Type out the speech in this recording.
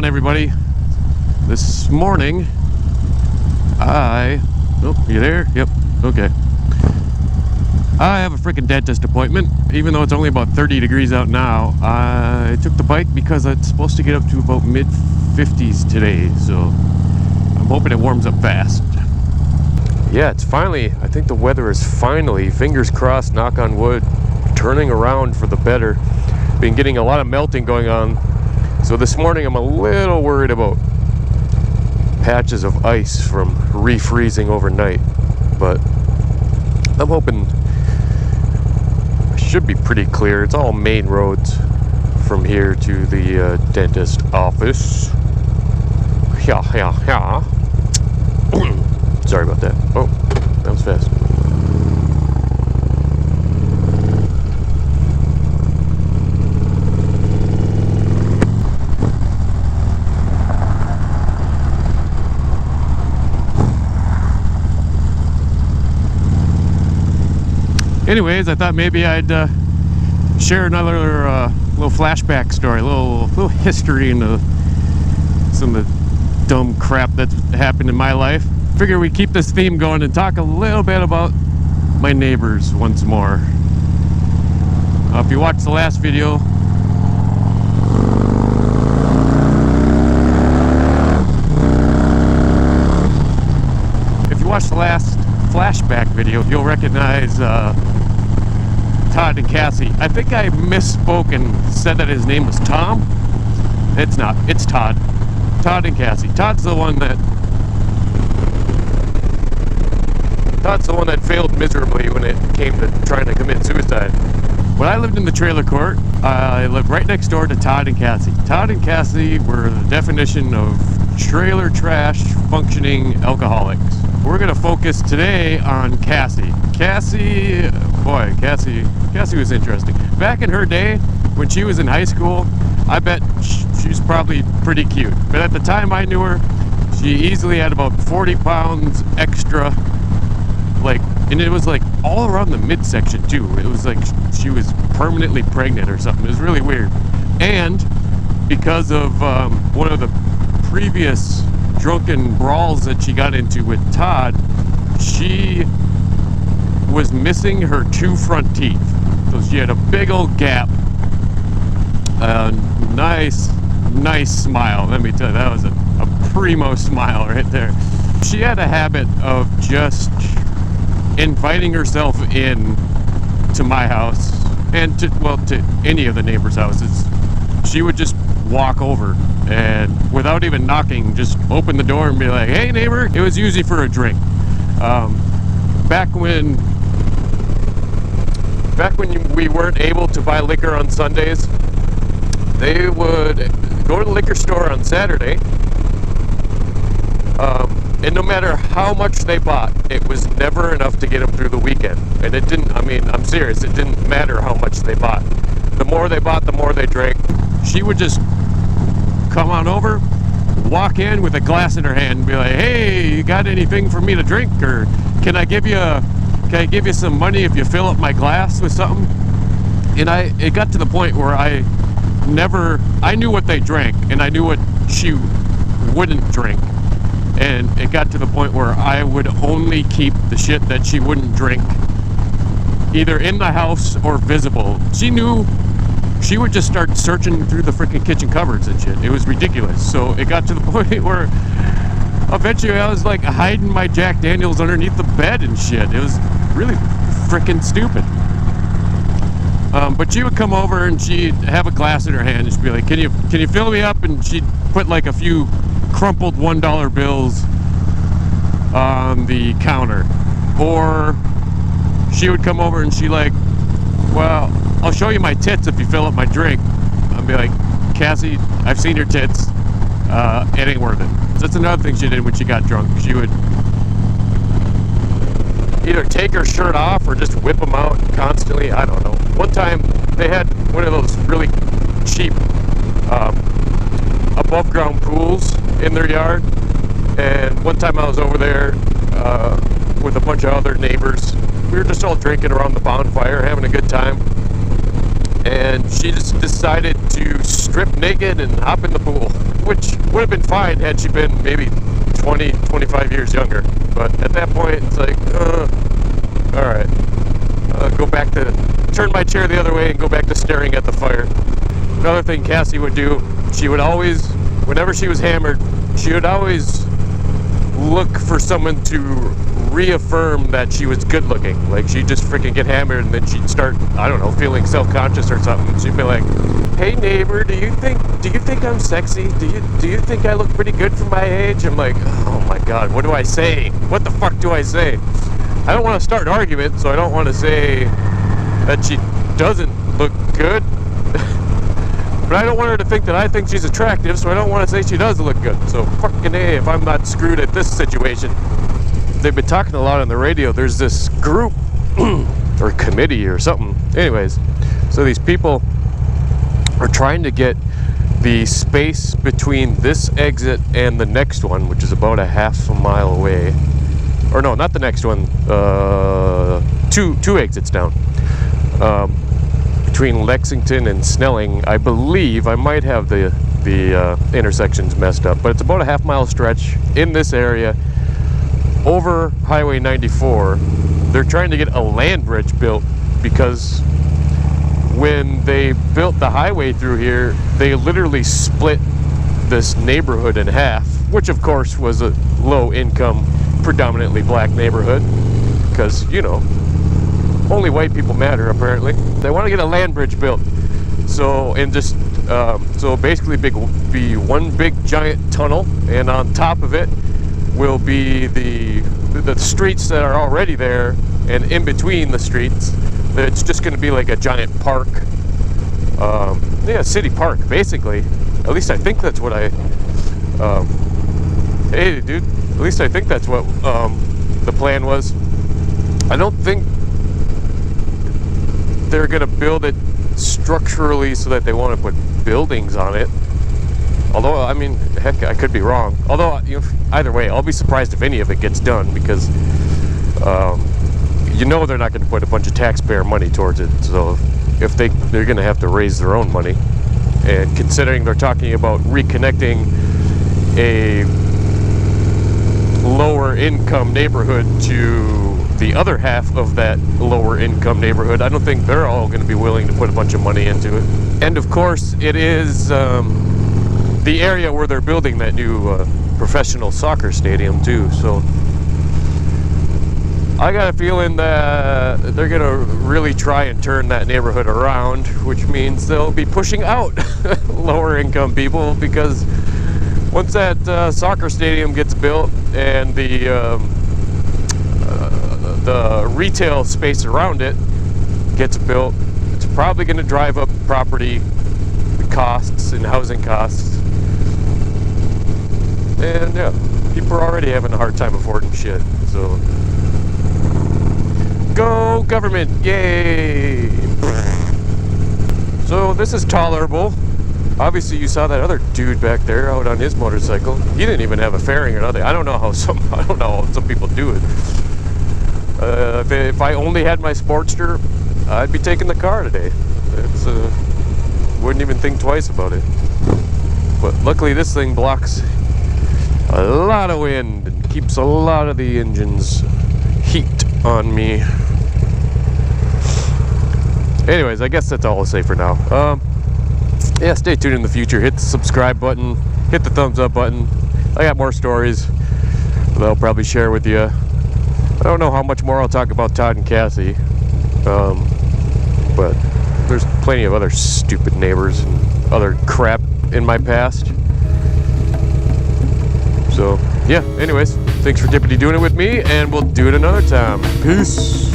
on, everybody? This morning, oh, you there? Yep, okay. I have a freaking dentist appointment. Even though it's only about 30 degrees out now, I took the bike because it's supposed to get up to about mid-50s today, so I'm hoping it warms up fast. Yeah, it's finally, I think the weather is finally, fingers crossed, knock on wood, turning around for the better. Been getting a lot of melting going on. So this morning I'm a little worried about patches of ice from refreezing overnight, but I'm hoping it should be pretty clear. It's all main roads from here to the dentist office. Yeah. Sorry about that. Oh, that was fast. Anyways, I thought maybe I'd share another little flashback story, a little history into some of the dumb crap that's happened in my life. Figure we keep this theme going and talk a little bit about my neighbors once more. If you watched the last video, flashback video, you'll recognize Todd and Cassie. I think I misspoke and said that his name was Tom. It's not. It's Todd. Todd and Cassie. Todd's the one that failed miserably when it came to trying to commit suicide. When I lived in the trailer court, I lived right next door to Todd and Cassie. Todd and Cassie were the definition of trailer trash functioning alcoholics. We're gonna focus today on Cassie. Cassie was interesting. Back in her day, when she was in high school, I bet she was probably pretty cute. But at the time I knew her, she easily had about 40 pounds extra, and it was like all around the midsection too. It was like she was permanently pregnant or something. It was really weird. And because of one of the previous drunken brawls that she got into with Todd, she was missing her 2 front teeth. So she had a big old gap. Nice smile. Let me tell you, that was a primo smile right there. She had a habit of just inviting herself in to my house and to any of the neighbors' houses. She would just walk over and without even knocking, just open the door and be like, "Hey neighbor." It was usually for a drink. Back when we weren't able to buy liquor on Sundays, they would go to the liquor store on Saturday, and no matter how much they bought, it was never enough to get them through the weekend. And it didn't, I'm serious, it didn't matter how much they bought. The more they bought, the more they drank. She would just come on over, walk in with a glass in her hand and be like, "Hey, you got anything for me to drink? Or can I give you some money if you fill up my glass with something?" And it got to the point where I knew what they drank and I knew what she wouldn't drink. And it got to the point where I would only keep the shit that she wouldn't drink either in the house or visible. She knew. She would just start searching through the freaking kitchen cupboards and shit. It was ridiculous. So it got to the point where eventually I was like hiding my Jack Daniels underneath the bed and shit. It was really freaking stupid. But she would come over and she'd have a glass in her hand and she'd be like, can you fill me up? And she'd put like a few crumpled $1 bills on the counter. Or she would come over and she like, "Well, I'll show you my tits if you fill up my drink." I'd be like, "Cassie, I've seen your tits. It ain't worth it." So that's another thing she did when she got drunk. She would either take her shirt off or just whip them out constantly. I don't know. One time they had one of those really cheap above ground pools in their yard, and one time I was over there with a bunch of other neighbors. We were just all drinking around the bonfire, having a good time. and she just decided to strip naked and hop in the pool, which would have been fine had she been maybe 20, 25 years younger. But at that point, it's like, all right, go back to, turn my chair the other way and go back to staring at the fire. Another thing Cassie would do, she would always, whenever she was hammered, she would always look for someone to reaffirm that she was good looking. Like, she'd just freaking get hammered and then she'd start, I don't know, feeling self-conscious or something. She'd be like, "Hey neighbor, do you think I'm sexy? Do you think I look pretty good for my age?" I'm like, oh my god, what do I say? What the fuck do I say? I don't want to start an argument, so I don't want to say that she doesn't look good. But I don't want her to think that I think she's attractive, so I don't want to say she does look good. So fucking A if I'm not screwed at this situation. They've been talking a lot on the radio. There's this group or committee or something. Anyways, so these people are trying to get the space between this exit and the next one, which is about a half a mile away. Or no, not the next one. Two exits down. Between Lexington and Snelling, I believe. I might have the intersections messed up, but it's about a half mile stretch in this area over Highway 94. They're trying to get a land bridge built because when they built the highway through here, they literally split this neighborhood in half, which of course was a low income, predominantly black neighborhood, because, you know, only white people matter apparently. They want to get a land bridge built, so and just so basically be one big giant tunnel, and on top of it will be the streets that are already there, and in between the streets it's just going to be like a giant park, city park basically. At least I think that's what hey dude, at least I think that's what the plan was. I don't think they're gonna build it structurally so that they want to put buildings on it. Although, I mean, heck, I could be wrong. Although, you know, either way, I'll be surprised if any of it gets done, because you know they're not going to put a bunch of taxpayer money towards it. So if they're going to have to raise their own money, and considering they're talking about reconnecting a lower income neighborhood to the other half of that lower income neighborhood, I don't think they're all going to be willing to put a bunch of money into it. And of course, it is the area where they're building that new professional soccer stadium too. So I got a feeling that they're going to really try and turn that neighborhood around, which means they'll be pushing out lower income people, because once that soccer stadium gets built and the retail space around it gets built, it's probably going to drive up property costs and housing costs. And yeah, people are already having a hard time affording shit. So go government, yay! So this is tolerable. Obviously, you saw that other dude back there out on his motorcycle. He didn't even have a fairing or nothing. I don't know how some people do it. If I only had my Sportster, I'd be taking the car today. It's wouldn't even think twice about it. But luckily, this thing blocks a lot of wind and keeps a lot of the engine's heat on me. Anyways, I guess that's all I'll say for now. Yeah, stay tuned in the future. Hit the subscribe button, hit the thumbs up button. I got more stories that I'll probably share with you. I don't know how much more I'll talk about Todd and Cassie, but there's plenty of other stupid neighbors and other crap in my past. So yeah, anyways, thanks for doing it with me, and we'll do it another time. Peace.